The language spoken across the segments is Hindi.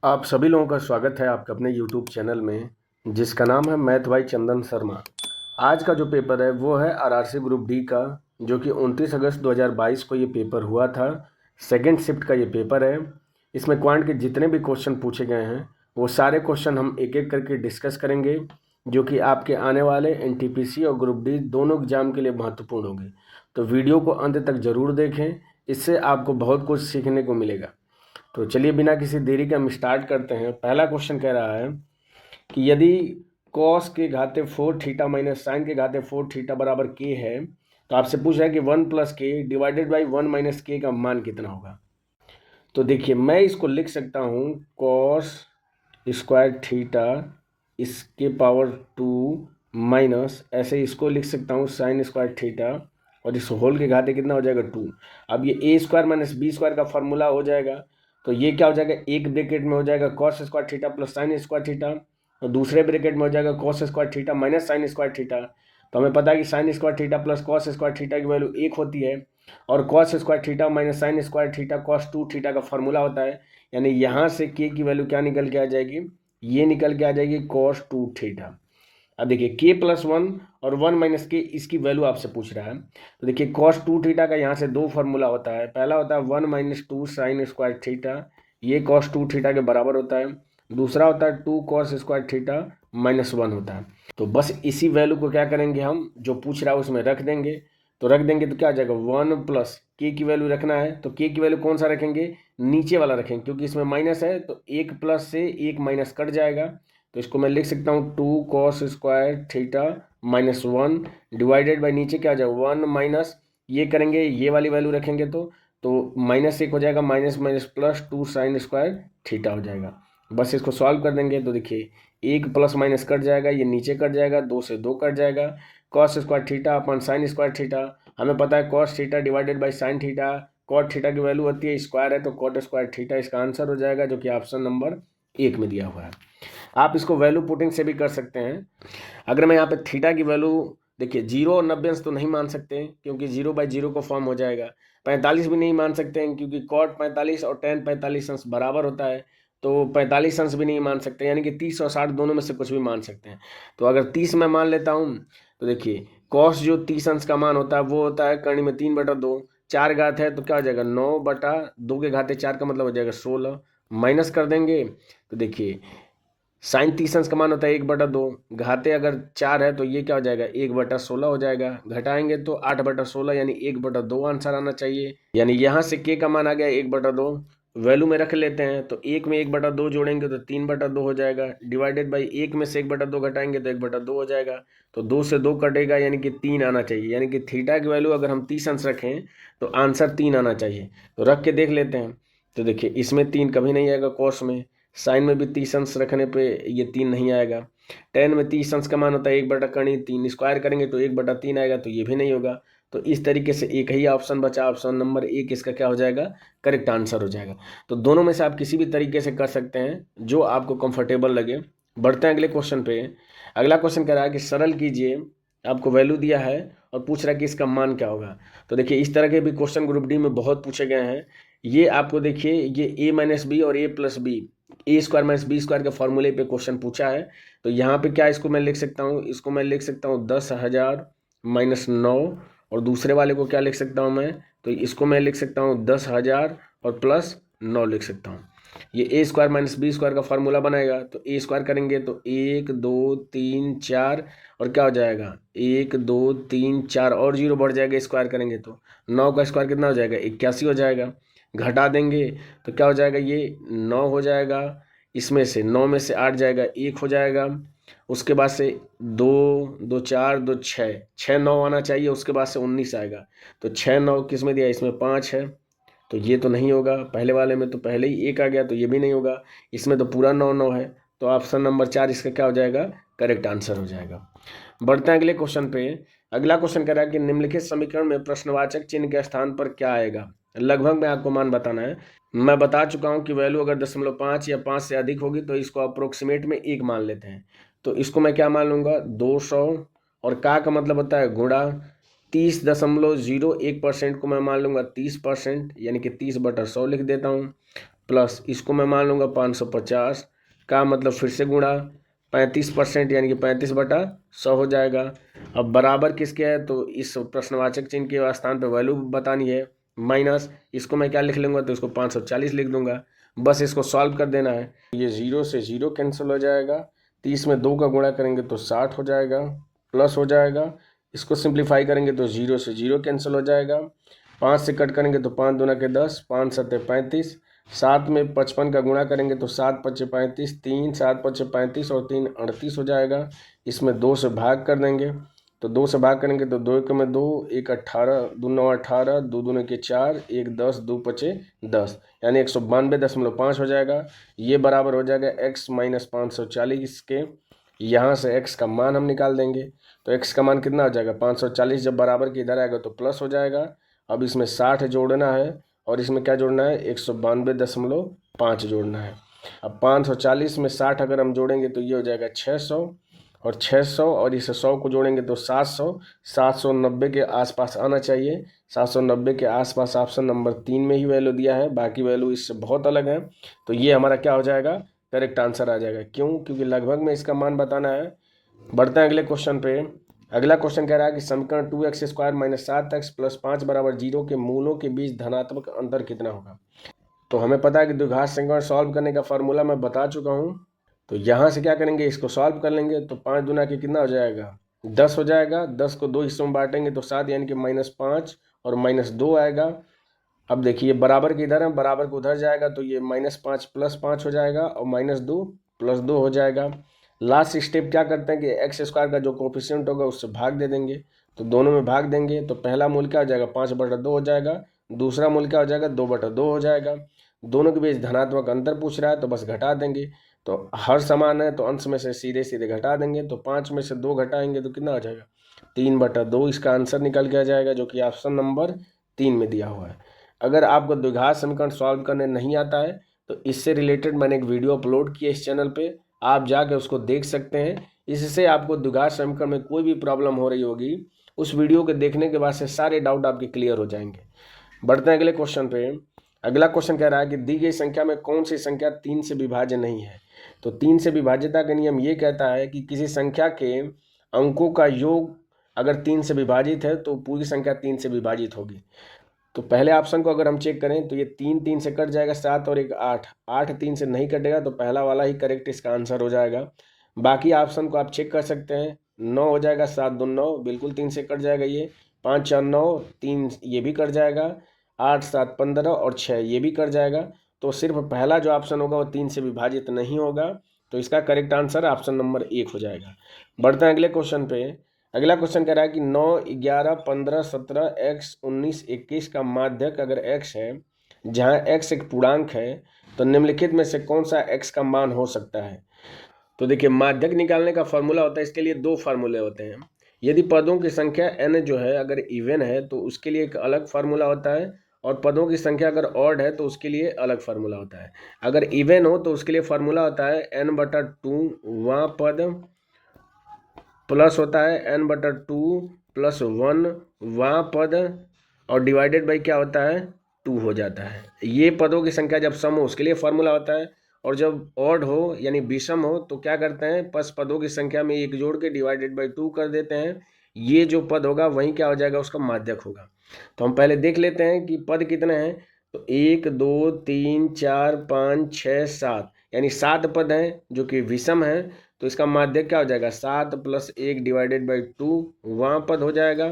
आप सभी लोगों का स्वागत है आपके अपने YouTube चैनल में जिसका नाम है मैथ बाई चंदन शर्मा। आज का जो पेपर है वो है आरआरसी ग्रुप डी का, जो कि 29 अगस्त 2022 को ये पेपर हुआ था। सेकंड शिफ्ट का ये पेपर है। इसमें क्वांट के जितने भी क्वेश्चन पूछे गए हैं वो सारे क्वेश्चन हम एक एक करके डिस्कस करेंगे, जो कि आपके आने वाले एनटीपीसी और ग्रुप डी दोनों एग्जाम के लिए महत्वपूर्ण होंगे। तो वीडियो को अंत तक ज़रूर देखें, इससे आपको बहुत कुछ सीखने को मिलेगा। तो चलिए बिना किसी देरी के हम स्टार्ट करते हैं। पहला क्वेश्चन कह रहा है कि यदि कॉस के घाते 4 थीटा माइनस साइन के घाते 4 थीटा बराबर के है, तो आपसे पूछ रहा है कि 1 प्लस के डिवाइडेड बाई 1 माइनस के का मान कितना होगा। तो देखिए मैं इसको लिख सकता हूँ कॉस स्क्वायर थीटा इसके पावर 2 माइनस, ऐसे इसको लिख सकता हूँ साइन स्क्वायर थीटा, और इस होल के घाते कितना हो जाएगा 2। अब ये ए स्क्वायर माइनस बी स्क्वायर का फॉर्मूला हो जाएगा, तो ये क्या हो जाएगा, एक ब्रैकेट में हो जाएगा cos square theta plus sign square theta, और दूसरे ब्रैकेट में हो जाएगा cos square theta minus sign square theta. तो हमें पता है कि sign square theta plus cos square theta की वैल्यू 1 होती है, और cos square theta minus sign square theta cos 2 theta का फॉर्मूला होता है। यानी यहाँ से के की वैल्यू क्या निकल के आ जाएगी, ये निकल के आ जाएगी कॉस 2 थीटा। अब देखिए के प्लस 1 और 1 माइनस के, इसकी वैल्यू आपसे पूछ रहा है। तो देखिए कॉस 2 थीटा का यहाँ से दो फार्मूला होता है। पहला होता है 1 माइनस 2 साइन स्क्वायर थीटा, ये कॉस 2 थीटा के बराबर होता है। दूसरा होता है 2 कॉस स्क्वायर थीटा माइनस 1 होता है। तो बस इसी वैल्यू को क्या करेंगे, हम जो पूछ रहा है उसमें रख देंगे। तो रख देंगे तो क्या आ जाएगा, 1 प्लस के की वैल्यू रखना है, तो के की वैल्यू कौन सा रखेंगे, नीचे वाला रखेंगे, क्योंकि इसमें माइनस है तो एक प्लस से एक माइनस कट जाएगा। तो इसको मैं लिख सकता हूँ 2 cos square theta minus 1 divided by नीचे क्या आ जाएगा 1 माइनस, ये करेंगे ये वाली वैल्यू रखेंगे तो माइनस 1 हो जाएगा, minus minus plus 2 sign square theta हो जाएगा। बस इसको सॉल्व कर देंगे तो देखिए एक प्लस माइनस कट जाएगा, ये नीचे कट जाएगा, 2 से 2 कट जाएगा। Cos square theta upon sine square theta, हमें पता है cos theta divided by sine theta, cot theta की वैल्यू होती है स्क्वायर है तो कॉट स्क्वायर थीटा इसका आंसर हो जाएगा, जो कि ऑप्शन नंबर 1 में दिया हुआ है। आप इसको वैल्यू पुटिंग से भी कर सकते हैं। अगर मैं यहाँ पे थीटा की वैल्यू देखिए 0 और 90 अंश तो नहीं मान सकते हैं, क्योंकि 0/0 को फॉर्म हो जाएगा। 45 भी नहीं मान सकते हैं, क्योंकि कॉट 45 और टेन 45 अंश बराबर होता है, तो 45 अंश भी नहीं मान सकते, यानी कि 30 और 60 दोनों में से कुछ भी मान सकते हैं। तो अगर 30 में मान लेता हूँ तो देखिए कॉस जो 30 अंश का मान होता है वो होता है करनी में 3/2, 4 घात है तो क्या हो जाएगा 9/2 के घाते 4 का मतलब हो जाएगा 16, माइनस कर देंगे तो देखिए साइन 30 अंश का मान होता है 1/2, घाते अगर 4 है तो ये क्या हो जाएगा 1/16 हो जाएगा, घटाएंगे तो 8/16 यानी 1/2 आंसर आना चाहिए। यानी यहाँ से के का मान आ गया 1/2, वैल्यू में रख लेते हैं तो 1 में 1/2 जोड़ेंगे तो 3/2 हो जाएगा, डिवाइडेड बाई 1 में से 1/2 घटाएंगे तो 1/2 हो जाएगा, तो 2 से 2 कटेगा यानी कि 3 आना चाहिए। यानी कि थीटा की वैल्यू अगर हम 30 अंश रखें तो आंसर 3 आना चाहिए। तो रख के देख लेते हैं तो देखिए इसमें 3 कभी नहीं आएगा, कॉस में, साइन में भी 30 अंश रखने पे ये 3 नहीं आएगा, टेन में 30 अंश का मान होता है 1/3, 3 स्क्वायर करेंगे तो 1/3 आएगा, तो ये भी नहीं होगा। तो इस तरीके से एक ही ऑप्शन बचा, ऑप्शन नंबर 1 इसका क्या हो जाएगा, करेक्ट आंसर हो जाएगा। तो दोनों में से आप किसी भी तरीके से कर सकते हैं जो आपको कंफर्टेबल लगे। बढ़ते हैं अगले क्वेश्चन पे। अगला क्वेश्चन कह रहा है कि सरल कीजिए, आपको वैल्यू दिया है और पूछ रहा है कि इसका मान क्या होगा। तो देखिए इस तरह के भी क्वेश्चन ग्रुप डी में बहुत पूछे गए हैं। ये आपको देखिए ये a माइनस बी और a plus B, A square minus B square के फॉर्मूले पे क्वेश्चन पूछा है। तो यहाँ पे क्या इसको मैं लिख सकता हूँ, इसको मैं लिख सकता हूँ 10,000 माइनस 9, और दूसरे वाले को क्या लिख सकता हूँ मैं, तो इसको मैं लिख सकता हूँ 10,000 और प्लस 9 लिख सकता हूँ। ये ए स्क्वायर माइनस बी स्क्वायर का फार्मूला बनाएगा, तो ए स्क्वायर करेंगे तो 1 2 3 4, और क्या हो जाएगा 1 2 3 4 और 0 बढ़ जाएगा, स्क्वायर करेंगे तो 9 का स्क्वायर कितना हो जाएगा 81 हो जाएगा। घटा देंगे तो क्या हो जाएगा, ये 9 हो जाएगा, इसमें से 9 में से 8 जाएगा 1 हो जाएगा, उसके बाद से 2 2 4 2 6 6 9 आना चाहिए, उसके बाद से 19 आएगा। तो 6 9 किस में दिया, इसमें 5 है, तो ये तो नहीं होगा। पहले वाले में तो पहले ही 1 आ गया तो ये भी नहीं होगा, इसमें तो पूरा 9 9 है, तो ऑप्शन नंबर 4 इसका क्या हो जाएगा, करेक्ट आंसर हो जाएगा। बढ़ते हैं अगले क्वेश्चन पे। अगला क्वेश्चन कह रहा है कि निम्नलिखित समीकरण में प्रश्नवाचक चिन्ह के स्थान पर क्या आएगा। लगभग में आपको मान बताना है। मैं बता चुका हूँ कि वैल्यू अगर 0.5 या 5 से अधिक होगी तो इसको अप्रोक्सीमेट में 1 मान लेते हैं। तो इसको मैं क्या मान लूँगा 200, और का मतलब होता है गुणा 30.01% को मैं मान लूँगा 30%, यानी कि 30/100 लिख देता हूँ, प्लस इसको मैं मान लूँगा 550 का मतलब फिर से गुणा 35% यानी कि 35/100 हो जाएगा। अब बराबर किसके है, तो इस प्रश्नवाचक चिन्ह के स्थान पे वैल्यू बतानी है, माइनस इसको मैं क्या लिख लूँगा, तो इसको 540 लिख दूंगा। बस इसको सॉल्व कर देना है। ये 0 से 0 कैंसिल हो जाएगा, 30 में 2 का गुणा करेंगे तो 60 हो जाएगा, प्लस हो जाएगा। इसको सिंप्लीफाई करेंगे तो 0 से 0 कैंसिल हो जाएगा, 5 से कट करेंगे तो 5 दूना के 10, 5 सत्ते 35, 7 में 55 का गुणा करेंगे तो 7 पच्चे 35, 3 7 पच्चे 35 और 3 38 हो जाएगा। इसमें 2 से भाग कर देंगे, तो 2 से भाग करेंगे तो 2 1 में 2, 1 18, 2 9 18, 2 दूने के 4, 1 10, 2 पचे 10 यानी 192.5 हो जाएगा। ये बराबर हो जाएगा x माइनस 540 के। यहाँ से x का मान हम निकाल देंगे, तो x का मान कितना हो जाएगा 540, जब बराबर के इधर आएगा तो प्लस हो जाएगा। अब इसमें 60 जोड़ना है और इसमें क्या जोड़ना है 192.5 जोड़ना है। अब 540 में 60 अगर हम जोड़ेंगे तो ये हो जाएगा 600 और 600 और इसे 100 को जोड़ेंगे तो 700, 790 के आसपास आना चाहिए। 790 के आसपास ऑप्शन नंबर 3 में ही वैल्यू दिया है, बाकी वैल्यू इससे बहुत अलग है। तो ये हमारा क्या हो जाएगा, करेक्ट आंसर आ जाएगा। क्यों, क्योंकि लगभग में इसका मान बताना है। बढ़ते हैं अगले क्वेश्चन पे। अगला क्वेश्चन कह रहा है कि समीकरण 2x² माइनस 7x प्लस 5 बराबर 0 के मूलों के बीच धनात्मक अंतर कितना होगा। तो हमें पता है कि द्विघात समीकरण सॉल्व करने का फॉर्मूला मैं बता चुका हूँ। तो यहाँ से क्या करेंगे, इसको सॉल्व कर लेंगे तो 5 दूना के कितना हो जाएगा 10 हो जाएगा। 10 को 2 हिस्सों में बांटेंगे तो 7 यानी कि -5 और -2 आएगा। अब देखिए बराबर के इधर है, बराबर को उधर जाएगा तो ये -5 + 5 हो जाएगा और -2 + 2 हो जाएगा। लास्ट स्टेप क्या करते हैं कि x² का जो कोफिशिएंट होगा उससे भाग दे देंगे, तो दोनों में भाग देंगे तो पहला मूल क्या हो जाएगा 5/2 हो जाएगा, दूसरा मूल क्या हो जाएगा 2/2 हो जाएगा। दोनों के बीच धनात्मक अंतर पूछ रहा है तो बस घटा देंगे, तो हर समान है तो अंश में से सीधे सीधे घटा देंगे, तो 5 में से 2 घटाएंगे तो कितना हो जाएगा 3/2। इसका आंसर निकल के आ जाएगा जो कि ऑप्शन नंबर 3 में दिया हुआ है। अगर आपको द्विघात समीकरण सॉल्व करने नहीं आता है तो इससे रिलेटेड मैंने एक वीडियो अपलोड किया इस चैनल पे, आप जाके उसको देख सकते हैं। इससे आपको द्विघात समीकरण में कोई भी प्रॉब्लम हो रही होगी, उस वीडियो के देखने के बाद से सारे डाउट आपके क्लियर हो जाएंगे। बढ़ते हैं अगले क्वेश्चन पे। अगला क्वेश्चन कह रहा है कि दी गई संख्या में कौन सी संख्या 3 से विभाज्य नहीं है। तो 3 से विभाज्यता का नियम ये कहता है कि किसी संख्या के अंकों का योग अगर 3 से विभाजित है तो पूरी संख्या 3 से विभाजित होगी। तो पहले ऑप्शन को अगर हम चेक करें तो ये 3 से कट जाएगा, 7 और 1 8, 8 3 से नहीं कटेगा तो पहला वाला ही करेक्ट इसका आंसर हो जाएगा। बाकी ऑप्शन को आप चेक कर सकते हैं, 9 हो जाएगा, 7 2 9 बिल्कुल 3 से कट जाएगा, ये 5 4 9 3 ये भी कट जाएगा, 8 7 15 और 6 ये भी कट जाएगा। तो सिर्फ पहला जो ऑप्शन होगा वो 3 से विभाजित नहीं होगा, तो इसका करेक्ट आंसर ऑप्शन नंबर 1 हो जाएगा। बढ़ते हैं अगले क्वेश्चन पे। अगला क्वेश्चन कह रहा है कि 9 11 15 17 x 19 21 का माध्यक अगर x है, जहां x एक पूर्णांक है, तो निम्नलिखित में से कौन सा x का मान हो सकता है। तो देखिए माध्यक निकालने का फॉर्मूला होता है, इसके लिए 2 फार्मूले होते हैं। यदि पदों की संख्या n जो है अगर इवन है तो उसके लिए एक अलग फार्मूला होता है, और पदों की संख्या अगर ऑड है तो उसके लिए अलग फार्मूला होता है। अगर इवन हो तो उसके लिए फार्मूला होता है n/2 वहाँ पद प्लस होता है n/2 + 1 वहाँ पद और डिवाइडेड बाई क्या होता है 2 हो जाता है। ये पदों की संख्या जब सम हो उसके लिए फार्मूला होता है, और जब ऑड हो यानी विषम हो तो क्या करते हैं बस पदों की संख्या में 1 जोड़ के डिवाइडेड बाई 2 कर देते हैं। ये जो पद होगा वही क्या हो जाएगा उसका माध्यक होगा। तो हम पहले देख लेते हैं कि पद कितने हैं। तो 1 2 3 4 5 6 7 यानी 7 पद हैं जो कि विषम है, तो इसका माध्यक क्या हो जाएगा 7 + 1 डिवाइडेड बाई 2 वहाँ पद हो जाएगा।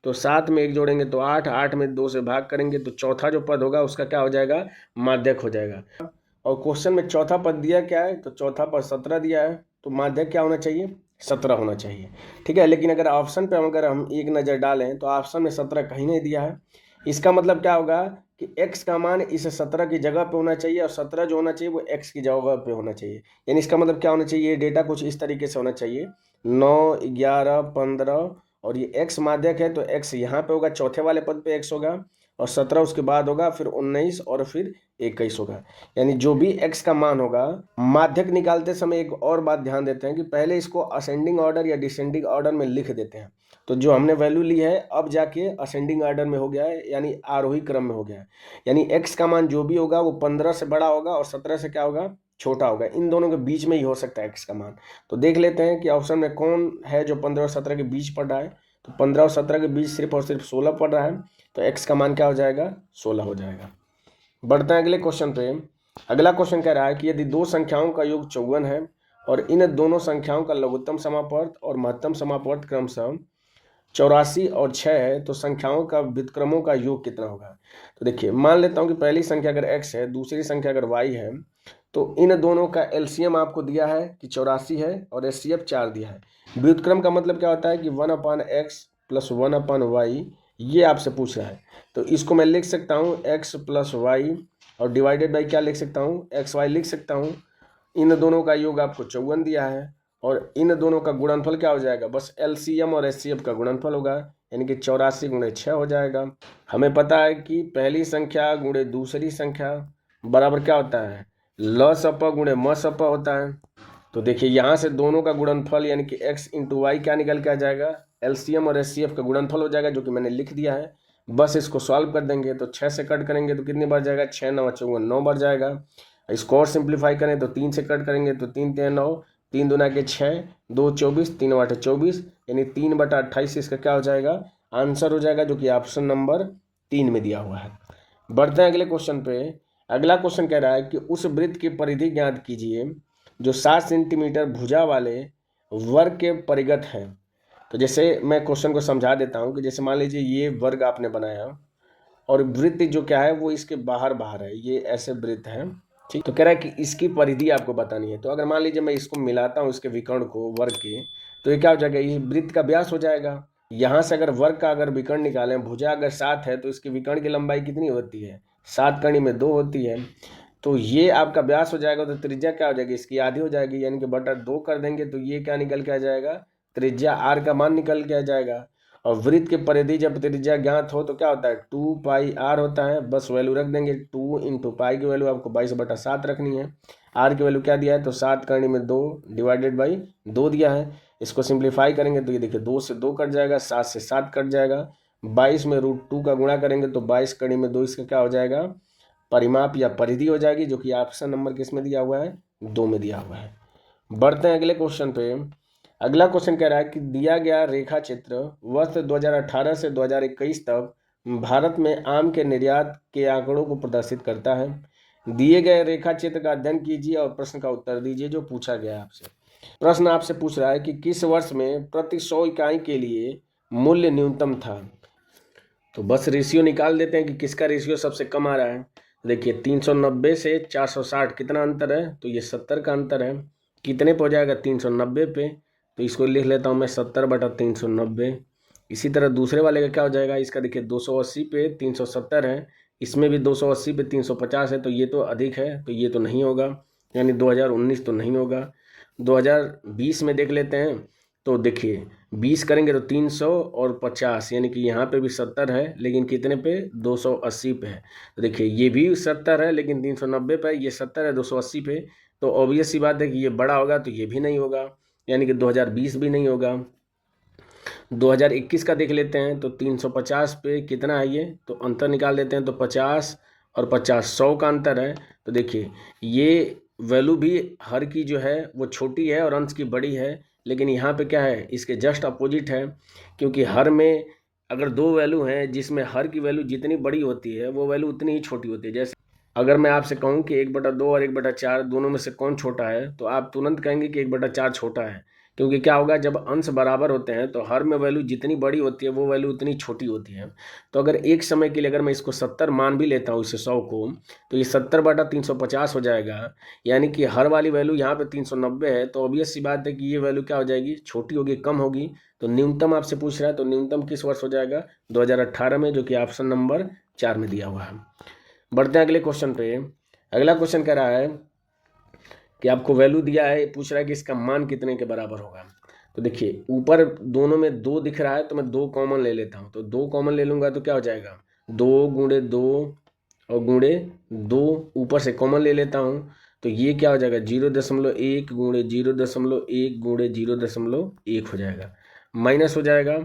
तो 7 में 1 जोड़ेंगे तो 8, 8 में 2 से भाग करेंगे तो चौथा जो पद होगा उसका क्या हो जाएगा माध्यक हो जाएगा। और क्वेश्चन में चौथा पद दिया क्या है, तो चौथा पद 17 दिया है, तो माध्यक क्या होना चाहिए 17 होना चाहिए। ठीक है, लेकिन अगर ऑप्शन पे हम एक नज़र डालें तो ऑप्शन में 17 कहीं नहीं दिया है। इसका मतलब क्या होगा कि x का मान इस 17 की जगह पे होना चाहिए और 17 जो होना चाहिए वो x की जगह पे होना चाहिए। यानी इसका मतलब क्या होना चाहिए, डेटा कुछ इस तरीके से होना चाहिए 9 11 15 और ये x माध्यक है तो x यहाँ पे होगा, चौथे वाले पद पे x होगा, और 17 उसके बाद होगा, फिर 19 और फिर 21 होगा। यानी जो भी x का मान होगा, माध्यक निकालते समय एक और बात ध्यान देते हैं कि पहले इसको असेंडिंग ऑर्डर या डिसेंडिंग ऑर्डर में लिख देते हैं। तो जो हमने वैल्यू ली है अब जाके असेंडिंग ऑर्डर में हो गया है, यानी आरोही क्रम में हो गया है। यानी x का मान जो भी होगा वो 15 से बड़ा होगा और 17 से क्या होगा, छोटा होगा। इन दोनों के बीच में ही हो सकता है x का मान। तो देख लेते हैं कि ऑप्शन में कौन है जो 15 और 17 के बीच पड़ रहा है। तो 15 और 17 के बीच सिर्फ और सिर्फ 16 पड़ रहा है, तो x का मान क्या हो जाएगा, 16 हो जाएगा। बढ़ते हैं अगले क्वेश्चन पे। अगला क्वेश्चन कह रहा है कि यदि दो संख्याओं का योग 54 है और इन दोनों संख्याओं का लघुत्तम समापवर्त और महत्तम समापवर्त क्रमशः 84 और 6 है, तो संख्याओं का व्युत्क्रमों का योग कितना होगा। तो देखिए, मान लेता हूं कि पहली संख्या अगर x है, दूसरी संख्या अगर y है, तो इन दोनों का एलसीएम आपको दिया है कि 84 है और एचसीएफ 4 दिया है। व्युत्क्रम का मतलब क्या होता है कि 1/x प्लस 1/y, ये आपसे पूछ रहा है। तो इसको मैं लिख सकता हूँ x प्लस वाई और डिवाइडेड बाई क्या लिख सकता हूँ, XY लिख सकता हूँ। इन दोनों का योग आपको 54 दिया है और इन दोनों का गुणनफल क्या हो जाएगा, बस एलसीएम और एचसीएफ का गुणनफल होगा, यानी कि 84 गुणे 6 हो जाएगा। हमें पता है कि पहली संख्या गुणे दूसरी संख्या बराबर क्या होता है, लसप गुणे मसप होता है। तो देखिए यहाँ से दोनों का गुणनफल यानी कि x इंटू वाई क्या निकल के आ जाएगा, एलसीएम और एचसीएफ का गुणनफल हो जाएगा, जो कि मैंने लिख दिया है। बस इसको सॉल्व कर देंगे तो 6 से कट करेंगे तो कितनी बार जाएगा, 6 9 54 9 बार जाएगा। इसको और सिंप्लीफाई करें तो 3 से कट करेंगे तो 3 3 9, 3 दूना के 6, 2 24, 3 8 24, यानी 3/28 इसका क्या हो जाएगा, आंसर हो जाएगा, जो कि ऑप्शन नंबर 3 में दिया हुआ है। बढ़ते हैं अगले क्वेश्चन पे। अगला क्वेश्चन कह रहा है कि उस वृत्त की परिधि ज्ञात कीजिए जो 7 सेंटीमीटर भुजा वाले वर्ग के परिगत है। तो जैसे मैं क्वेश्चन को समझा देता हूँ कि जैसे मान लीजिए ये वर्ग आपने बनाया और वृत्त जो क्या है वो इसके बाहर बाहर है, ये ऐसे वृत्त है, ठीक। तो कह रहा है कि इसकी परिधि आपको बतानी है। तो अगर मान लीजिए मैं इसको मिलाता हूँ इसके विकर्ण को वर्ग के, तो ये क्या हो जाएगा, ये वृत्त का व्यास हो जाएगा। यहाँ से अगर वर्ग का अगर विकर्ण निकालें, भुजा अगर 7 है तो इसकी विकर्ण की लंबाई कितनी होती है, 7 कड़ी में 2 होती है। तो ये आपका व्यास हो जाएगा, तो त्रिज्या क्या हो जाएगी, इसकी आधी हो जाएगी, यानी कि बटा 2 कर देंगे तो ये क्या निकल के आ जाएगा, त्रिज्या r का मान निकल के आ जाएगा। और वृत्त के परिधि जब त्रिज्या ज्ञात हो तो क्या होता है, 2πr होता है। बस वैल्यू रख देंगे, 2 इंटू पाई की वैल्यू आपको 22/7 रखनी है। r की वैल्यू क्या दिया है, तो 7 करने में 2 डिवाइडेड बाई 2 दिया है। इसको सिंप्लीफाई करेंगे तो ये देखिए 2 से 2 कट जाएगा, 7 से 7 कट जाएगा, 22 में √2 का गुणा करेंगे तो 22 करने में 2 इसका क्या हो जाएगा, परिमाप या परिधि हो जाएगी, जो कि ऑप्शन नंबर किस में दिया हुआ है, 2 में दिया हुआ है। बढ़ते हैं अगले क्वेश्चन पे। अगला क्वेश्चन कह रहा है कि दिया गया रेखा चित्र वर्ष 2018 से 2021 तक भारत में आम के निर्यात के आंकड़ों को प्रदर्शित करता है। दिए गए रेखा चित्र का अध्ययन कीजिए और प्रश्न का उत्तर दीजिए जो पूछा गया आपसे। प्रश्न आपसे पूछ रहा है कि किस वर्ष में प्रति 100 इकाई के लिए मूल्य न्यूनतम था। तो बस रेशियो निकाल देते हैं कि किसका रेशियो सबसे कम आ रहा है। देखिए 390 से 460 कितना अंतर है, तो ये 70 का अंतर है। कितने पे हो जाएगा, 390 पे। तो इसको लिख लेता हूँ मैं 70/390। इसी तरह दूसरे वाले का क्या हो जाएगा, इसका देखिए 280 पे 370 है, इसमें भी 280 पे 350 है, तो ये तो अधिक है, तो ये तो नहीं होगा, यानी 2019 तो नहीं होगा। 2020 में देख लेते हैं। तो देखिए 20 करेंगे तो 300 और 50, यानी कि यहाँ पे भी 70 है, लेकिन कितने पे, 280 पे है। तो देखिए ये भी 70 है लेकिन 390 पे, ये 70 है 280 पे। तो ऑब्वियस सी बात है कि ये बड़ा होगा, तो ये भी नहीं होगा, यानी कि 2020 भी नहीं होगा। 2021 का देख लेते हैं तो 350 पे कितना है ये, तो अंतर निकाल देते हैं तो 50 और 50 100 का अंतर है। तो देखिए ये वैल्यू भी हर की जो है वो छोटी है और अंश की बड़ी है, लेकिन यहाँ पे क्या है, इसके जस्ट अपोजिट है। क्योंकि हर में अगर दो वैल्यू हैं जिसमें हर की वैल्यू जितनी बड़ी होती है वो वैल्यू उतनी ही छोटी होती है। जैसे अगर मैं आपसे कहूँ कि 1/2 और 1/4 दोनों में से कौन छोटा है, तो आप तुरंत कहेंगे कि 1/4 छोटा है। क्योंकि क्या होगा, जब अंश बराबर होते हैं तो हर में वैल्यू जितनी बड़ी होती है वो वैल्यू उतनी छोटी होती है। तो अगर एक समय के लिए अगर मैं इसको 70 मान भी लेता हूँ इसे 100 को, तो ये 70/350 हो जाएगा, यानी कि हर वाली वैल्यू यहाँ पे 390 है। तो ऑब्वियस सी बात है कि ये वैल्यू क्या हो जाएगी, छोटी होगी, कम होगी। तो न्यूनतम आपसे पूछ रहा है, तो न्यूनतम किस वर्ष हो जाएगा, 2018 में, जो कि ऑप्शन नंबर 4 में दिया हुआ है। बढ़ते हैं अगले क्वेश्चन पे। अगला क्वेश्चन कह रहा है कि आपको वैल्यू दिया है, पूछ रहा है कि इसका मान कितने के बराबर होगा। तो देखिए ऊपर दोनों में 2 दिख रहा है, तो मैं 2 कॉमन ले लेता हूँ। तो 2 कॉमन ले लूँगा तो क्या हो जाएगा, 2 गुणे 2 और गुणे 2, ऊपर से कॉमन ले लेता हूँ तो ये क्या हो जाएगा, 0.1 गुणे 0.1 गुणे 0.1 हो जाएगा, माइनस हो जाएगा।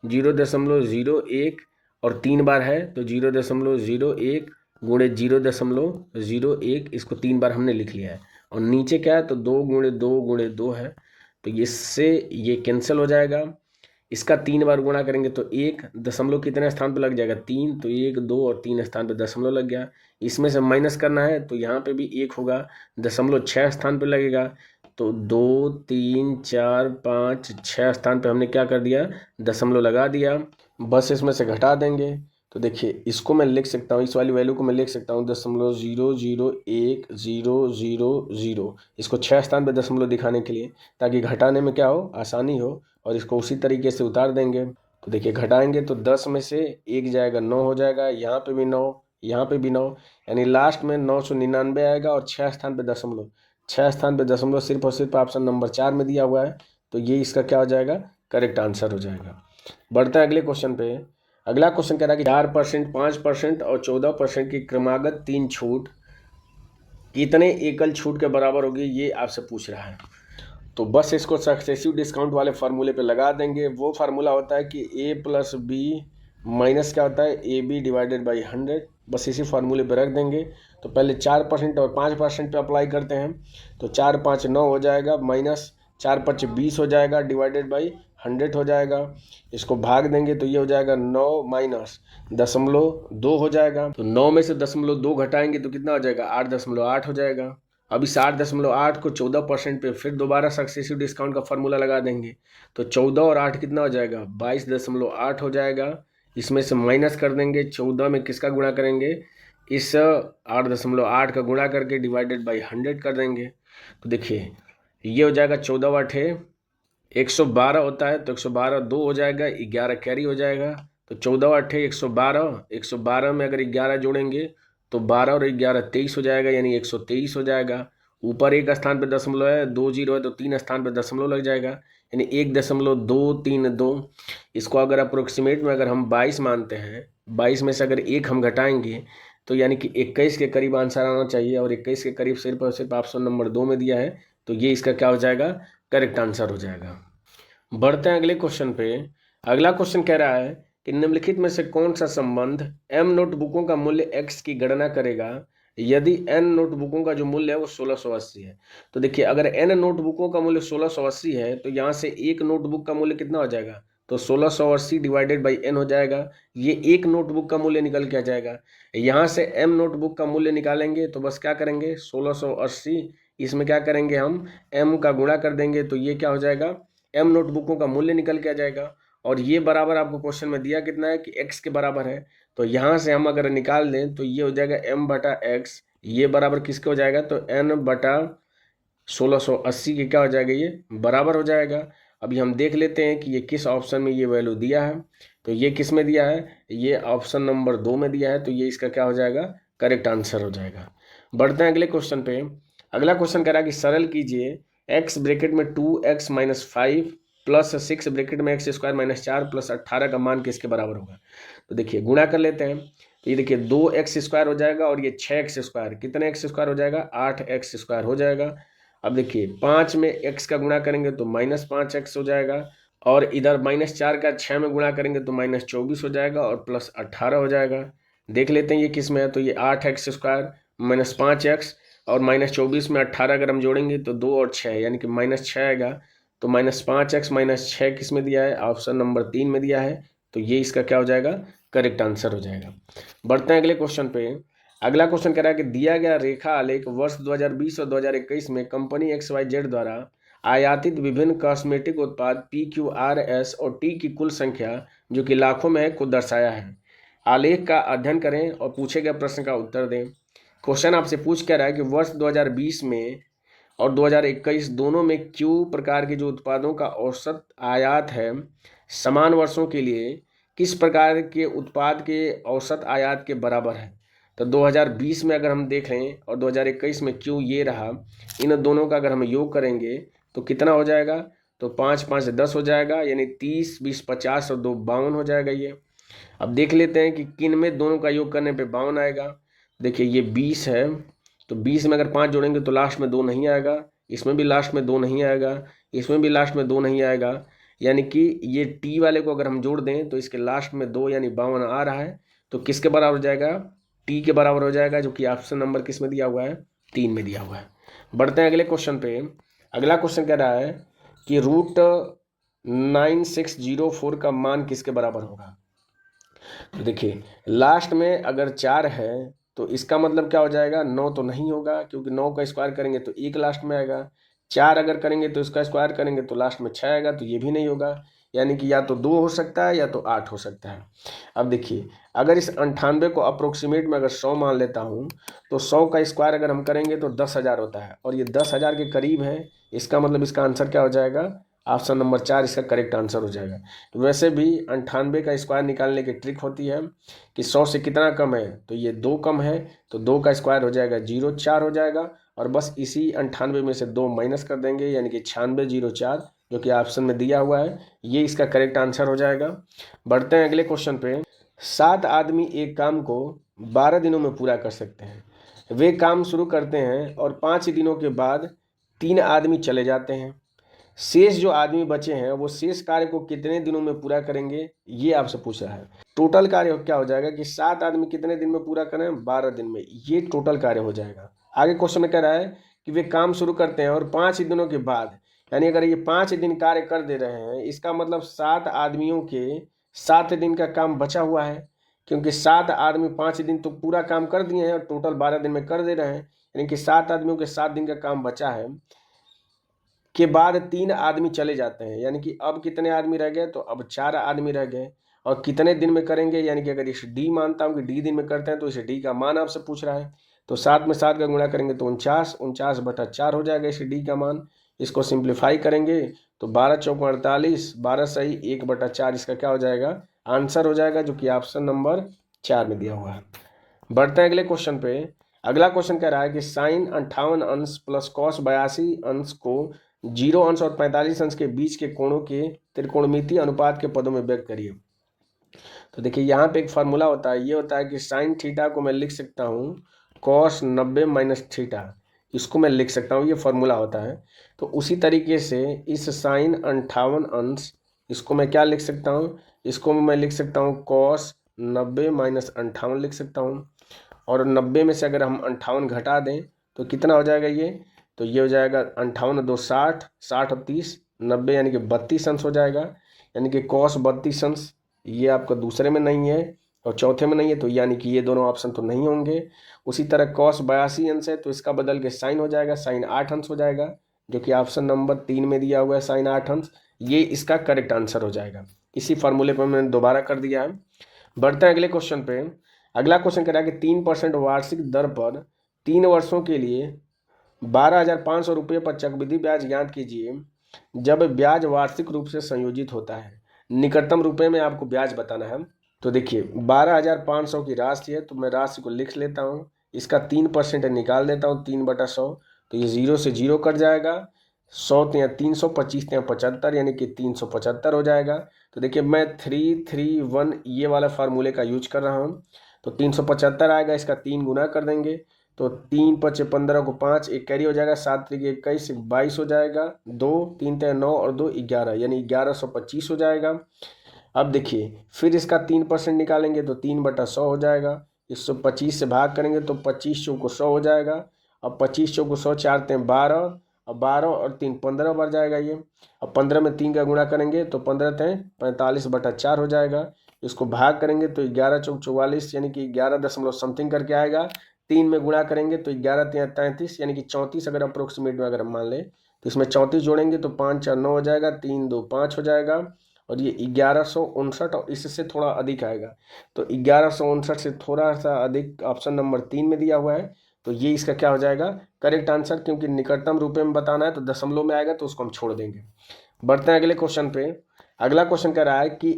0.01 और 3 बार है तो 0.01 गुणे 0.01, इसको 3 बार हमने लिख लिया है। और नीचे क्या है तो 2 गुणे 2 गुणे 2 है, तो इससे ये कैंसिल हो जाएगा। इसका 3 बार गुणा करेंगे तो 1 दशमलव कितने स्थान पे लग जाएगा 3, तो 1 2 और 3 स्थान पे दशमलव लग गया। इसमें से माइनस करना है तो यहाँ पे भी 1 होगा, 0.6 स्थान पे लगेगा, तो 2 3 4 5 6 स्थान पे हमने क्या कर दिया, दशमलव लगा दिया। बस इसमें से घटा देंगे तो देखिए इसको मैं लिख सकता हूँ, इस वाली वैल्यू को मैं लिख सकता हूँ 0.00100, इसको 6 स्थान पे दशमलव दिखाने के लिए, ताकि घटाने में क्या हो, आसानी हो। और इसको उसी तरीके से उतार देंगे तो देखिए घटाएंगे तो 10 में से 1 जाएगा 9 हो जाएगा, यहाँ पे भी 9, यहाँ पे भी 9, यानी लास्ट में 999 आएगा। और 6 स्थान पे दशमलव, 6 स्थान पे दशमलव सिर्फ और सिर्फ ऑप्शन नंबर 4 में दिया हुआ है, तो ये इसका क्या हो जाएगा, करेक्ट आंसर हो जाएगा। बढ़ते हैं अगले क्वेश्चन पे। अगला क्वेश्चन कह रहा है कि 4%, 5% और 14% की क्रमागत 3 छूट कितने एकल छूट के बराबर होगी, ये आपसे पूछ रहा है। तो बस इसको सक्सेसिव डिस्काउंट वाले फार्मूले पे लगा देंगे। वो फार्मूला होता है कि a प्लस बी माइनस क्या होता है, ए बी डिवाइडेड बाई 100। बस इसी फार्मूले पे रख देंगे। तो पहले 4% और 5% पे अप्लाई करते हैं, तो 4 5 9 हो जाएगा, माइनस 4 5 20 हो जाएगा, डिवाइडेड बाई 100 हो जाएगा। इसको भाग देंगे तो ये हो जाएगा 9 माइनस 0.2 हो जाएगा। तो 9 में से 0.2 घटाएंगे तो कितना हो जाएगा, 8.8 हो जाएगा। अब इस 8.8 को 14% पे फिर दोबारा सक्सेसिव डिस्काउंट का फार्मूला लगा देंगे, तो 14 और 8 कितना हो जाएगा, 22.8 हो जाएगा। इसमें से माइनस कर देंगे, 14 में किसका गुणा करेंगे, इस 8.8 का गुणा करके डिवाइडेड बाई 100 कर देंगे। तो देखिए ये हो जाएगा 14 8 112 होता है, तो 112 2 हो जाएगा, 11 कैरी हो जाएगा। तो 14 8 112, 112 में अगर 11 जोड़ेंगे तो 12 और 11 23 हो जाएगा, यानी 123 हो जाएगा। ऊपर एक स्थान पे दशमलव है, 2 0 है तो 3 स्थान पे दशमलव लग जाएगा, यानी 1.232। इसको अगर अप्रोक्सीमेट में अगर हम 22 मानते हैं, 22 में से अगर 1 हम घटाएंगे तो यानी कि 21 के करीब आंसर आना चाहिए, और 21 के करीब सिर्फ और सिर्फ ऑप्शन नंबर 2 में दिया है, तो ये इसका क्या हो जाएगा, करेक्ट आंसर हो जाएगा। बढ़ते हैं अगले क्वेश्चन पे। अगला क्वेश्चन कह रहा है कि निम्नलिखित में से कौन सा संबंध m नोटबुकों का मूल्य x की गणना करेगा यदि n नोटबुकों का जो मूल्य है वो 1680 है। तो देखिए अगर n नोटबुकों का मूल्य 1680 है तो यहाँ से एक नोटबुक का मूल्य कितना हो जाएगा, तो 1680 डिवाइडेड बाई n हो जाएगा। ये एक नोटबुक का मूल्य निकल के आ जाएगा। यहाँ से m नोटबुक का मूल्य निकालेंगे तो बस क्या करेंगे, 1680, इसमें क्या करेंगे हम m का गुणा कर देंगे, तो ये क्या हो जाएगा, m नोटबुकों का मूल्य निकल के आ जाएगा। और ये बराबर आपको क्वेश्चन में दिया कितना है कि x के बराबर है, तो यहाँ से हम अगर निकाल दें तो ये हो जाएगा m बटा x, ये बराबर किसके हो जाएगा, तो n बटा 1680 के क्या हो जाएगा, ये बराबर हो जाएगा। अभी हम देख लेते हैं कि ये किस ऑप्शन में ये वैल्यू दिया है। तो ये किस में दिया है, ये ऑप्शन नंबर 2 में दिया है, तो ये इसका क्या हो जाएगा, करेक्ट आंसर हो जाएगा। बढ़ते हैं अगले क्वेश्चन पे। अगला क्वेश्चन कह रहा है कि सरल कीजिए x ब्रैकेट में 2x माइनस 5 प्लस 6 ब्रैकेट में x स्क्वायर माइनस 4 प्लस 18 का मान किसके बराबर होगा। तो देखिए गुणा कर लेते हैं, तो ये देखिए 2x स्क्वायर हो जाएगा और ये 6x स्क्वायर, कितने x स्क्वायर हो जाएगा, 8x स्क्वायर हो जाएगा। अब देखिए 5 में x का गुणा करेंगे तो माइनस 5x हो जाएगा, और इधर माइनस 4 का 6 में गुणा करेंगे तो माइनस 24 हो जाएगा, और प्लस 18 हो जाएगा। देख लेते हैं ये किस में है, तो ये 8x स्क्वायर माइनस 5x और माइनस 24 में 18 अगर हम जोड़ेंगे तो 2 और 6 यानी कि माइनस 6 आएगा। तो माइनस 5x माइनस 6 किस में दिया है, ऑप्शन नंबर 3 में दिया है, तो ये इसका क्या हो जाएगा, करेक्ट आंसर हो जाएगा। बढ़ते हैं अगले क्वेश्चन पे। अगला क्वेश्चन कह रहा है कि दिया गया रेखा आलेख वर्ष 2020 और 2021 में कंपनी XYZ द्वारा आयातित विभिन्न कॉस्मेटिक उत्पाद PQRS और T की कुल संख्या जो कि लाखों में है को दर्शाया है। आलेख का अध्ययन करें और पूछे गए प्रश्न का उत्तर दें। क्वेश्चन आपसे पूछ कह रहा है कि वर्ष 2020 में और 2021 दोनों में क्यू प्रकार के जो उत्पादों का औसत आयात है समान वर्षों के लिए किस प्रकार के उत्पाद के औसत आयात के बराबर है। तो 2020 में अगर हम देख लें और 2021 में क्यू ये रहा, इन दोनों का अगर हम योग करेंगे तो कितना हो जाएगा, तो 5 5 10 हो जाएगा, यानी 30 20 50 और 2 52 हो जाएगा ये। अब देख लेते हैं कि किन में दोनों का योग करने पे 52 आएगा। देखिए ये 20 है, तो 20 में अगर 5 जोड़ेंगे तो लास्ट में 2 नहीं आएगा, इसमें भी लास्ट में 2 नहीं आएगा, इसमें भी लास्ट में 2 नहीं आएगा, यानी कि ये टी वाले को अगर हम जोड़ दें तो इसके लास्ट में 2 यानी 52 आ रहा है, तो किसके बराबर हो जाएगा, टी के बराबर हो जाएगा, जो कि ऑप्शन नंबर किस में दिया हुआ है, 3 में दिया हुआ है। बढ़ते हैं अगले क्वेश्चन पे। अगला क्वेश्चन कह रहा है कि रूट 9604 का मान किसके बराबर होगा। तो देखिए लास्ट में अगर 4 है तो इसका मतलब क्या हो जाएगा, 9 तो नहीं होगा, क्योंकि 9 का स्क्वायर करेंगे तो 1 लास्ट में आएगा। 4 अगर करेंगे तो इसका स्क्वायर करेंगे तो लास्ट में 6 आएगा, तो ये भी नहीं होगा। यानी कि या तो 2 हो सकता है या तो 8 हो सकता है। अब देखिए अगर इस 98 को अप्रोक्सीमेट में अगर 100 मान लेता हूँ तो 100 का स्क्वायर अगर हम करेंगे तो 10,000 होता है, और ये 10,000 के करीब है। इसका मतलब इसका आंसर क्या हो जाएगा, ऑप्शन नंबर 4 इसका करेक्ट आंसर हो जाएगा। वैसे भी 98 का स्क्वायर निकालने की ट्रिक होती है कि 100 से कितना कम है, तो ये 2 कम है, तो 2 का स्क्वायर हो जाएगा 0, 4 हो जाएगा, और बस इसी 98 में से 2 माइनस कर देंगे, यानी कि 9604, जो कि ऑप्शन में दिया हुआ है, ये इसका करेक्ट आंसर हो जाएगा। बढ़ते हैं अगले क्वेश्चन पे। 7 आदमी एक काम को 12 दिनों में पूरा कर सकते हैं। वे काम शुरू करते हैं और 5 दिनों के बाद 3 आदमी चले जाते हैं। शेष जो आदमी बचे हैं वो शेष कार्य को कितने दिनों में पूरा करेंगे, ये आपसे पूछ रहा है। टोटल कार्य क्या हो जाएगा कि 7 आदमी कितने दिन में पूरा करें, 12 दिन में, ये टोटल कार्य हो जाएगा। आगे क्वेश्चन में कह रहा है कि वे काम शुरू करते हैं और 5 दिनों के बाद, यानी अगर ये 5 दिन कार्य कर दे रहे हैं, इसका मतलब 7 आदमियों के 7 दिन का काम बचा हुआ है, क्योंकि 7 आदमी 5 दिन तो पूरा काम कर दिए हैं और टोटल 12 दिन में कर दे रहे हैं, यानी कि 7 आदमियों के 7 दिन का काम बचा है के बाद 3 आदमी चले जाते हैं। यानी कि अब कितने आदमी रह गए, तो अब 4 आदमी रह गए, और कितने दिन में करेंगे, यानी कि अगर इस डी मानता हूँ कि डी दिन में करते हैं तो इस डी का मान आपसे पूछ रहा है, तो 7 में 7 का गुणा करेंगे तो 49 हो जाएगा इस डी का मान। इसको सिंप्लीफाई करेंगे तो 12 चौको 48, 12 सही 1/4 इसका क्या हो जाएगा, आंसर हो जाएगा, जो कि ऑप्शन नंबर 4 में दिया हुआ है। बढ़ते हैं अगले क्वेश्चन पे। अगला क्वेश्चन कह रहा है कि साइन 58 अंश प्लस कॉस 82 अंश को 0 अंश और 45 अंश के बीच के कोणों के त्रिकोणमितीय अनुपात के पदों में व्यक्त करिए। तो देखिए यहाँ पे एक फार्मूला होता है, ये होता है कि साइन थीटा को मैं लिख सकता हूँ कॉस 90 माइनस थीटा, इसको मैं लिख सकता हूँ, ये फार्मूला होता है। तो उसी तरीके से इस साइन 58 अंश, इसको मैं क्या लिख सकता हूँ, इसको मैं लिख सकता हूँ कॉस 90 माइनस 58 लिख सकता हूँ, और 90 में से अगर हम 58 घटा दें तो कितना हो जाएगा ये, तो ये हो जाएगा 58 2 60, 60 और 30 90, यानी कि 32 अंश हो जाएगा। यानी कि कॉस 32 अंश ये आपका दूसरे में नहीं है और चौथे में नहीं है, तो यानी कि ये दोनों ऑप्शन तो नहीं होंगे। उसी तरह कॉस 82 अंश है तो इसका बदल के साइन हो जाएगा, साइन 8 अंश हो जाएगा, जो कि ऑप्शन नंबर 3 में दिया हुआ है साइन 8 अंश, ये इसका करेक्ट आंसर हो जाएगा। इसी फार्मूले पर मैंने दोबारा कर दिया है। बढ़ते हैं अगले क्वेश्चन पे। अगला क्वेश्चन कह रहा है कि 3% वार्षिक दर पर 3 वर्षों के लिए 12,500 रुपये पर चक्रवृद्धि ब्याज ज्ञात कीजिए जब ब्याज वार्षिक रूप से संयोजित होता है। निकटतम रुपए में आपको ब्याज बताना है। तो देखिए 12,500 की राशि है, तो मैं राशि को लिख लेता हूँ, इसका 3% निकाल देता हूँ, 3/100, तो ये 0 से 0 कट जाएगा, 100 या 300, 25 या 75, यानी कि 375 हो जाएगा। तो देखिए मैं 331 ये वाला फार्मूले का यूज कर रहा हूँ, तो 375 आएगा, इसका 3 गुना कर देंगे, तो 3 5 15 को 5 एक कैरी हो जाएगा, 7 3 21 22 हो जाएगा, 2 3 3 9 और 2 11, यानी 1125 हो जाएगा। अब देखिए फिर इसका 3% निकालेंगे तो 3/100 हो जाएगा, इसको 25 से भाग करेंगे तो 25 चौको 100 हो जाएगा, अब 25 चौको 100, 4 3 12, अब 12 और 3 15 बढ़ जाएगा ये, अब 15 में 3 का गुणा करेंगे तो 15 3 45/4 हो जाएगा, इसको भाग करेंगे तो 11 चौक 44, यानी कि 11 दशमलव समथिंग करके आएगा, 3 में गुणा करेंगे तो 11 3 33, यानी कि 34 अगर अप्रोक्सीमेट में अगर हम मान लें तो इसमें 34 जोड़ेंगे तो 5 4 9 हो जाएगा, 3 2 5 हो जाएगा, और ये 1159 और इससे थोड़ा अधिक आएगा, तो 1159 से थोड़ा सा अधिक ऑप्शन नंबर 3 में दिया हुआ है, तो ये इसका क्या हो जाएगा करेक्ट आंसर, क्योंकि निकटतम रुपए में बताना है तो दशमलव में आएगा तो उसको हम छोड़ देंगे। बढ़ते हैं अगले क्वेश्चन पे। अगला क्वेश्चन कह रहा है कि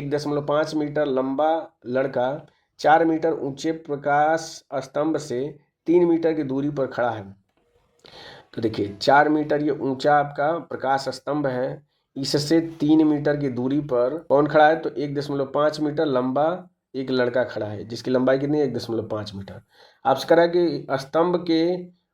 1.5 मीटर लंबा लड़का 4 मीटर ऊंचे प्रकाश स्तंभ से 3 मीटर की दूरी पर खड़ा है। तो देखिए 4 मीटर ये ऊंचा आपका प्रकाश स्तंभ है, इससे 3 मीटर की दूरी पर कौन खड़ा है, तो 1.5 मीटर लंबा एक लड़का खड़ा है, जिसकी लंबाई कितनी है, 1.5 मीटर। आपसे कह रहा है कि स्तंभ के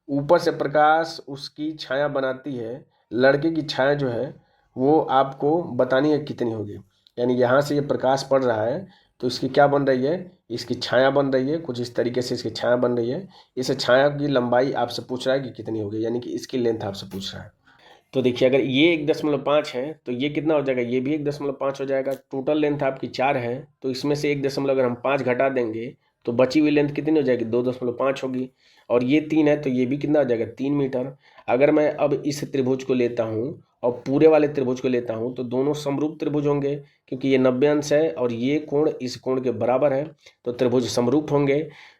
ऊपर से प्रकाश उसकी छाया बनाती है, लड़के की छाया जो है वो आपको बतानी है कितनी होगी। यानी यहाँ से ये प्रकाश पड़ रहा है तो इसकी क्या बन रही है, इसकी छाया बन रही है, कुछ इस तरीके से इसकी छाया बन रही है। इस छाया की लंबाई आपसे पूछ रहा है कि कितनी होगी, यानी कि इसकी लेंथ आपसे पूछ रहा है। तो देखिए अगर ये 1.5 है तो ये कितना हो जाएगा, ये भी 1.5 हो जाएगा। टोटल लेंथ आपकी 4 है तो इसमें से 1 अगर हम 5 घटा देंगे तो बची हुई लेंथ कितनी हो जाएगी, 2.5 होगी। और ये 3 है तो ये भी कितना हो जाएगा, 3 मीटर। अगर मैं अब इस त्रिभुज को लेता हूँ और पूरे वाले त्रिभुज को लेता हूँ तो दोनों समरूप त्रिभुज होंगे, क्योंकि ये 90 अंश है और ये कोण इस कोण के बराबर है, तो त्रिभुज समरूप होंगे।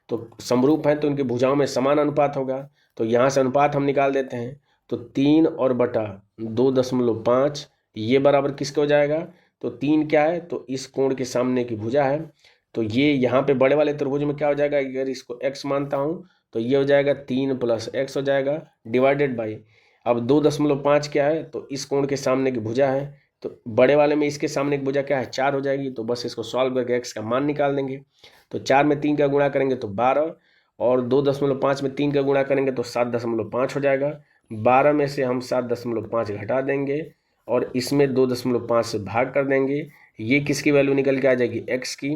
तो समरूप हैं तो इनकी भुजाओं में समान अनुपात होगा। तो यहाँ से अनुपात हम निकाल देते हैं। तो 3 और बटा 2.5 ये बराबर किसके हो जाएगा, तो 3 क्या है, तो इस कोण के सामने की भुजा है। तो ये यहाँ पे बड़े वाले त्रिभुज में क्या हो जाएगा, अगर इसको x मानता हूँ तो ये हो जाएगा 3 + x हो जाएगा, डिवाइडेड बाई अब 2.5 क्या है, तो इस कोण के सामने की भुजा है। तो बड़े वाले में इसके सामने की भुजा क्या है, 4 हो जाएगी। तो बस इसको सॉल्व करके x का मान निकाल देंगे। तो 4 में 3 का गुणा करेंगे तो 12, और 2.5 में 3 का गुणा करेंगे तो 7.5 हो जाएगा। 12 में से हम 7.5 घटा देंगे और इसमें 2.5 से भाग कर देंगे। ये किसकी वैल्यू निकल के आ जाएगी, x की।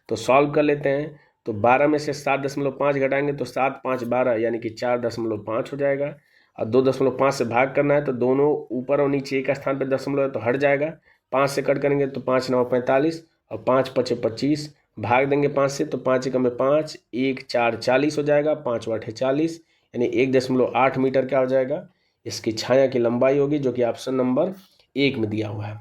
तो सॉल्व कर लेते हैं। तो 12 में से 7.5 घटाएंगे तो 7 5 12 यानी कि 4.5 हो जाएगा। और 2.5 से भाग करना है तो दोनों ऊपर और नीचे एक स्थान पर दशमलव है तो हट जाएगा। 5 से कट करेंगे तो 5 9 45 और 5 5 25, भाग देंगे 5 से तो 5 एकम में 5, 1 4 40 हो जाएगा, 5 8 40, यानी 1.8 मीटर क्या हो जाएगा, इसकी छाया की लंबाई होगी, जो कि ऑप्शन नंबर 1 में दिया हुआ है।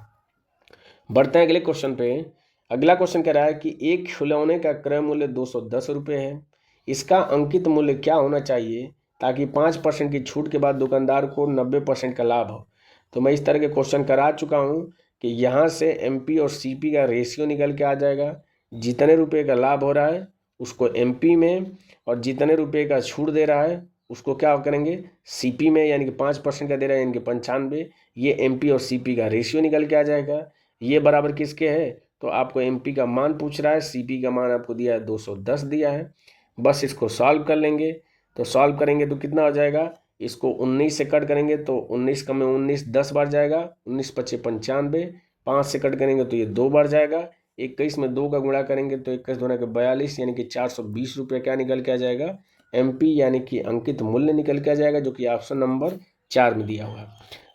बढ़ते हैं अगले क्वेश्चन पे। अगला क्वेश्चन कह रहा है कि एक खिलौने का क्रय मूल्य 210 रुपये है। इसका अंकित मूल्य क्या होना चाहिए ताकि 5% की छूट के बाद दुकानदार को 90% का लाभ हो। तो मैं इस तरह के क्वेश्चन करा चुका हूँ कि यहाँ से MP और CP का रेशियो निकल के आ जाएगा। जितने रुपये का लाभ हो रहा है उसको MP में, और जितने रुपये का छूट दे रहा है उसको क्या करेंगे, CP में, यानी कि 5% का दे रहा है यानी कि 95। ये MP और CP का रेशियो निकल के आ जाएगा। ये बराबर किसके है, तो आपको MP का मान पूछ रहा है, CP का मान आपको दिया है 210 दिया है। बस इसको सॉल्व कर लेंगे। तो सॉल्व करेंगे तो कितना हो जाएगा, इसको 19 से कट करेंगे तो 19 का में 19 10 बार जाएगा, 19 पच्चे 95, 5 से कट करेंगे तो ये 2 बार जाएगा, 21 में 2 का गुणा करेंगे तो 21 दूना के 42, यानी कि 420 रुपये क्या निकल के आ जाएगा, MP यानी कि अंकित मूल्य निकल के आ जाएगा, जो कि ऑप्शन नंबर 4 में दिया हुआ है।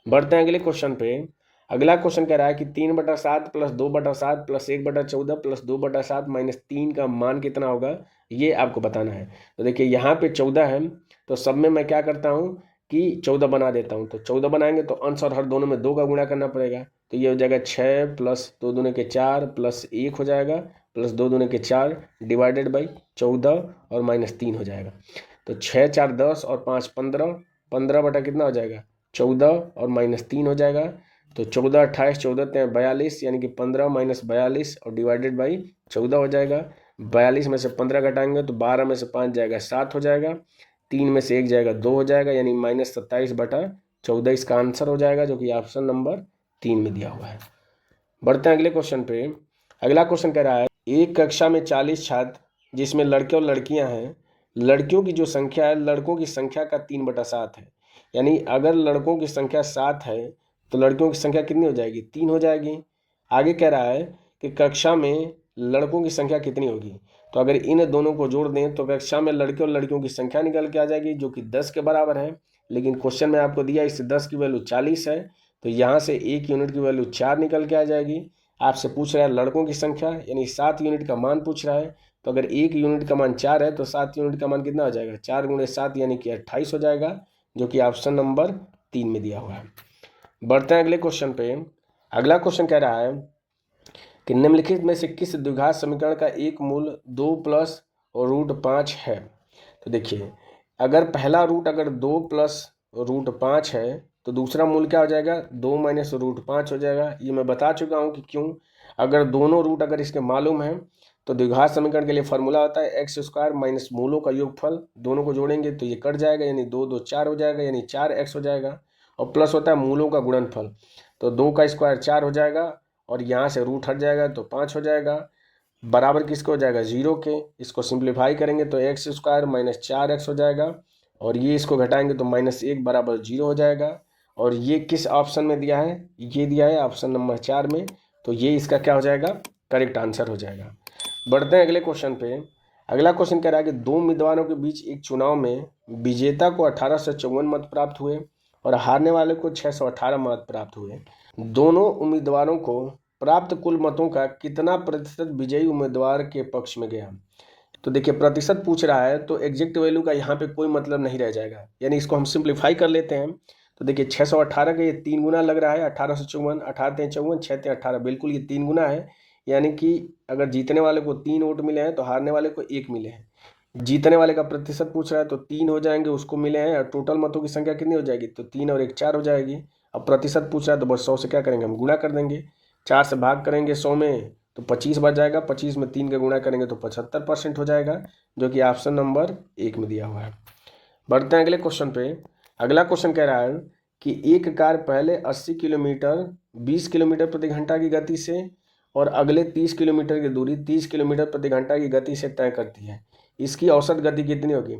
बढ़ते हैं अगले क्वेश्चन पे। अगला क्वेश्चन कह रहा है कि 3/7 + 2/7 + 1/14 + 2/7 - 3 का मान कितना होगा, ये आपको बताना है। तो देखिए यहाँ पे 14 है तो सब में मैं क्या करता हूँ कि 14 बना देता हूँ। तो 14 बनाएंगे तो अंश और हर दोनों में 2 का गुणा करना पड़ेगा। तो ये हो जाएगा 6 + 2 दूने के 4 + 1 हो जाएगा, + 2 दूने के 4 डिवाइडेड बाई 14 और -3 हो जाएगा। तो 6 4 10 और 5 15, 15 बटा कितना हो जाएगा, 14 और -3 हो जाएगा। तो 14 28 14 3 42, यानी कि 15 - 42 और डिवाइडेड बाई 14 हो जाएगा। 42 में से 15 घटाएंगे तो 12 में से 5 जाएगा 7 हो जाएगा, 3 में से 1 जाएगा 2 हो जाएगा, यानी -27/14 इसका आंसर हो जाएगा, जो कि ऑप्शन नंबर 3 में दिया हुआ है। बढ़ते हैं अगले क्वेश्चन पे। अगला क्वेश्चन कह रहा है एक कक्षा में 40 छात्र जिसमें लड़के और लड़कियां हैं, लड़कियों की जो संख्या है लड़कों की संख्या का 3/7 है। यानी अगर लड़कों की संख्या 7 है तो लड़कियों की संख्या कितनी हो जाएगी, 3 हो जाएगी। आगे कह रहा है कि कक्षा में लड़कों की संख्या कितनी होगी। तो अगर इन दोनों को जोड़ दें तो कक्षा में लड़के और लड़कियों की संख्या निकल के आ जाएगी, जो कि 10 के बराबर है। लेकिन क्वेश्चन में आपको दिया इससे 10 की वैल्यू 40 है, तो यहाँ से 1 यूनिट की वैल्यू 4 निकल के आ जाएगी। आपसे पूछ रहा है लड़कों की संख्या, यानी 7 यूनिट का मान पूछ रहा है। तो अगर 1 यूनिट का मान 4 है तो 7 यूनिट का मान कितना हो जाएगा, 4 × 7 यानी कि 28 हो जाएगा, जो कि ऑप्शन नंबर 3 में दिया हुआ है। बढ़ते हैं अगले क्वेश्चन पे। अगला क्वेश्चन कह रहा है कि निम्नलिखित में से किस द्विघात समीकरण का एक मूल 2 + √5 है। तो देखिए अगर पहला रूट अगर 2 + √5 है तो दूसरा मूल क्या हो जाएगा, 2 - √5 हो जाएगा। ये मैं बता चुका हूँ कि क्यों। अगर दोनों रूट अगर इसके मालूम है तो द्विघात समीकरण के लिए फॉर्मूला होता है x² - मूलों का योगफल। दोनों को जोड़ेंगे तो ये कट जाएगा, यानी 2 2 4 हो जाएगा, यानी 4x हो जाएगा। और प्लस होता है मूलों का गुणनफल, तो 2 का स्क्वायर 4 हो जाएगा और यहाँ से रूट हट जाएगा तो 5 हो जाएगा। बराबर किसको हो जाएगा, 0 के। इसको सिंप्लीफाई करेंगे तो x² - 4x हो जाएगा, और ये इसको घटाएंगे तो -1 = 0 हो जाएगा। और ये किस ऑप्शन में दिया है, ये दिया है ऑप्शन नंबर 4 में। तो ये इसका क्या हो जाएगा, करेक्ट आंसर हो जाएगा। बढ़ते हैं अगले क्वेश्चन पे। अगला क्वेश्चन कह रहा है कि दो उम्मीदवारों के बीच एक चुनाव में विजेता को 1854 मत प्राप्त हुए और हारने वाले को 618 मत प्राप्त हुए। दोनों उम्मीदवारों को प्राप्त कुल मतों का कितना प्रतिशत विजयी उम्मीदवार के पक्ष में गया। तो देखिए प्रतिशत पूछ रहा है तो एग्जैक्ट वैल्यू का यहाँ पे कोई मतलब नहीं रह जाएगा, यानी इसको हम सिंप्लीफाई कर लेते हैं। तो देखिए 618 का ये 3 गुना लग रहा है, 1854, 18 6 18, बिल्कुल ये 3 गुना है। यानी कि अगर जीतने वाले को 3 वोट मिले हैं तो हारने वाले को 1 मिले हैं। जीतने वाले का प्रतिशत पूछ रहा है तो 3 हो जाएंगे, उसको मिले हैं, और टोटल मतों की संख्या कितनी हो जाएगी, तो 3 और 1 4 हो जाएगी। अब प्रतिशत पूछ रहा है तो बस 100 से क्या करेंगे, हम गुणा कर देंगे। 4 से भाग करेंगे 100 में तो 25 बच जाएगा, 25 में 3 का गुणा करेंगे तो 75% हो जाएगा, जो कि ऑप्शन नंबर 1 में दिया हुआ है। बढ़ते हैं अगले क्वेश्चन पे। अगला क्वेश्चन कह रहा है कि एक कार पहले 80 किलोमीटर 20 किलोमीटर प्रति घंटा की गति से और अगले 30 किलोमीटर की दूरी 30 किलोमीटर प्रति घंटा की गति से तय करती है, इसकी औसत गति कितनी होगी।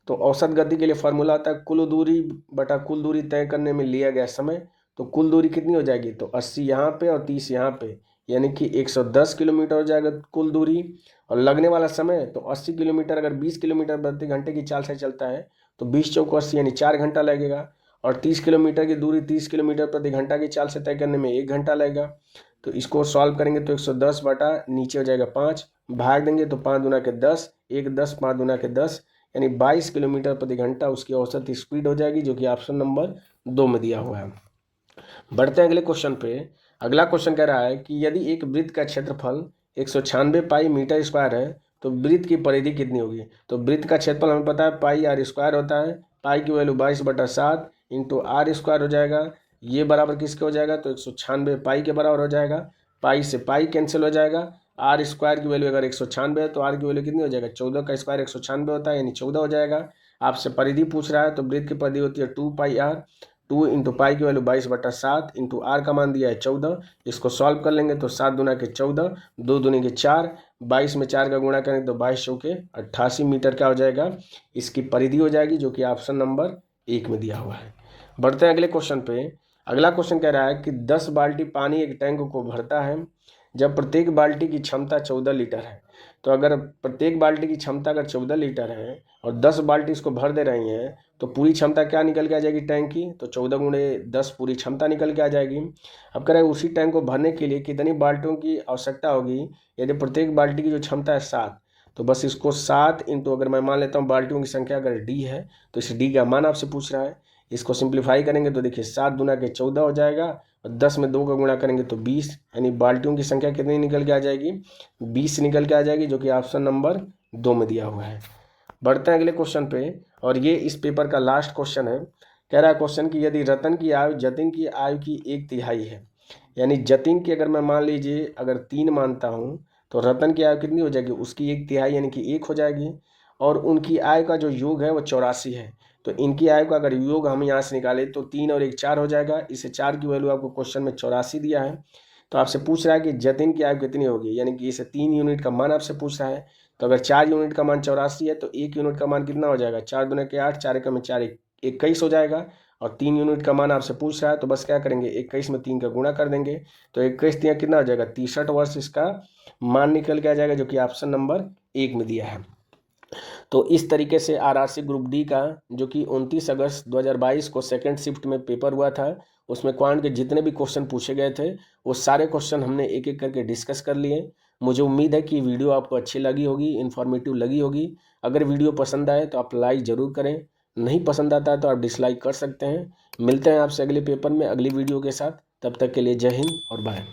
तो औसत गति के लिए फॉर्मूला आता है कुल दूरी बटा कुल दूरी तय करने में लिया गया समय। तो कुल दूरी कितनी हो जाएगी, तो 80 यहाँ पे और 30 यहाँ पे, यानी कि 110 किलोमीटर हो जाएगा कुल दूरी। और लगने वाला समय तो 80 किलोमीटर अगर 20 किलोमीटर प्रति घंटे की चाल से चलता है तो 20 चौक 80 यानी 4 घंटा लगेगा। और 30 किलोमीटर की दूरी 30 किलोमीटर प्रति घंटा की चाल से तय करने में 1 घंटा लगेगा। तो इसको सॉल्व करेंगे तो 110 बटा नीचे हो जाएगा 5, भाग देंगे तो 5 दूना के 10, 1 10 5 दूना के 10, यानी 22 किलोमीटर प्रति घंटा उसकी औसत स्पीड हो जाएगी, जो कि ऑप्शन नंबर 2 में दिया हुआ है। बढ़ते हैं अगले क्वेश्चन पे। अगला क्वेश्चन कह रहा है कि यदि एक वृत्त का क्षेत्रफल 196 पाई मीटर स्क्वायर है तो वृत्त की परिधि कितनी होगी। तो वृत्त का क्षेत्रफल हमें पता है पाई आर स्क्वायर होता है, पाई की वैल्यू 22/7 इंटू आर स्क्वायर हो जाएगा। ये बराबर किसके हो जाएगा, तो 196 पाई के बराबर हो जाएगा। पाई से पाई कैंसिल हो जाएगा। आर स्क्वायर की वैल्यू अगर 196 है तो आर की वैल्यू कितनी हो जाएगा, 14 का स्क्वायर 196 होता है, यानी 14 हो जाएगा। आपसे परिधि पूछ रहा है तो वृत्त की परिधि होती है 2 पाई आर, 2 इंटू पाई की वैल्यू 22/7 इंटू आर का मान दिया है 14। इसको सॉल्व कर लेंगे तो 7 दूना के 14, 2 दूनी के 4, 22 में 4 का गुणा करेंगे तो 22 चौके 88 मीटर क्या हो जाएगा, इसकी परिधि हो जाएगी, जो कि ऑप्शन नंबर 1 में दिया हुआ है। बढ़ते हैं अगले क्वेश्चन पे। अगला क्वेश्चन कह रहा है कि 10 बाल्टी पानी एक टैंक को भरता है जब प्रत्येक बाल्टी की क्षमता 14 लीटर है। तो अगर प्रत्येक बाल्टी की क्षमता अगर 14 लीटर है और 10 बाल्टी इसको भर दे रही हैं तो पूरी क्षमता क्या निकल के आ जाएगी टैंक की, तो 14 गुणे 10 पूरी क्षमता निकल के आ जाएगी। अब कह रहे हैं उसी टैंक को भरने के लिए कितनी बाल्टियों की आवश्यकता होगी। यदि प्रत्येक बाल्टी की जो क्षमता है 7, तो बस इसको 7 इंटू अगर मैं मान लेता हूँ बाल्टियों की संख्या अगर डी है तो इस डी का मान आपसे पूछ रहा है। इसको सिंप्लीफाई करेंगे तो देखिए 7 दूना के 14 हो जाएगा और 10 में 2 का गुणा करेंगे तो 20, यानी बाल्टियों की संख्या कितनी निकल के आ जाएगी, 20 निकल के आ जाएगी, जो कि ऑप्शन नंबर 2 में दिया हुआ है। बढ़ते हैं अगले क्वेश्चन पे, और ये इस पेपर का लास्ट क्वेश्चन है। कह रहा है क्वेश्चन कि यदि रतन की आयु जतिन की आयु की 1/3 है, यानी जतिन की अगर मैं मान लीजिए अगर 3 मानता हूँ तो रतन की आयु कितनी हो जाएगी, उसकी 1/3 यानी कि 1 हो जाएगी। और उनकी आयु का जो योग है वो 84 है। तो इनकी आयु का अगर योग हम यहाँ से निकालें तो 3 और 1 4 हो जाएगा। इसे 4 की वैल्यू आपको क्वेश्चन में 84 दिया है। तो आपसे पूछ रहा है कि जतिन की आयु कितनी होगी, यानी कि इसे 3 यूनिट का मान आपसे पूछ रहा है। तो अगर 4 यूनिट का मान 84 है तो 1 यूनिट का मान कितना हो जाएगा, 4 दूने के 8, 4 में 4 21 हो जाएगा। और 3 यूनिट का मान आपसे पूछ रहा है तो बस क्या करेंगे 21 में 3 का गुणा कर देंगे तो 21 3 कितना हो जाएगा, 63 वर्ष इसका मान निकल के आ जाएगा, जो कि ऑप्शन नंबर 1 में दिया है। तो इस तरीके से आरआरसी ग्रुप डी का जो कि 29 अगस्त 2022 को सेकंड शिफ्ट में पेपर हुआ था, उसमें क्वांट के जितने भी क्वेश्चन पूछे गए थे वो सारे क्वेश्चन हमने एक एक करके डिस्कस कर लिए। मुझे उम्मीद है कि वीडियो आपको अच्छी लगी होगी, इन्फॉर्मेटिव लगी होगी। अगर वीडियो पसंद आए तो आप लाइक ज़रूर करें, नहीं पसंद आता है तो आप डिसलाइक कर सकते हैं। मिलते हैं आपसे अगले पेपर में अगली वीडियो के साथ, तब तक के लिए जय हिंद और बाय।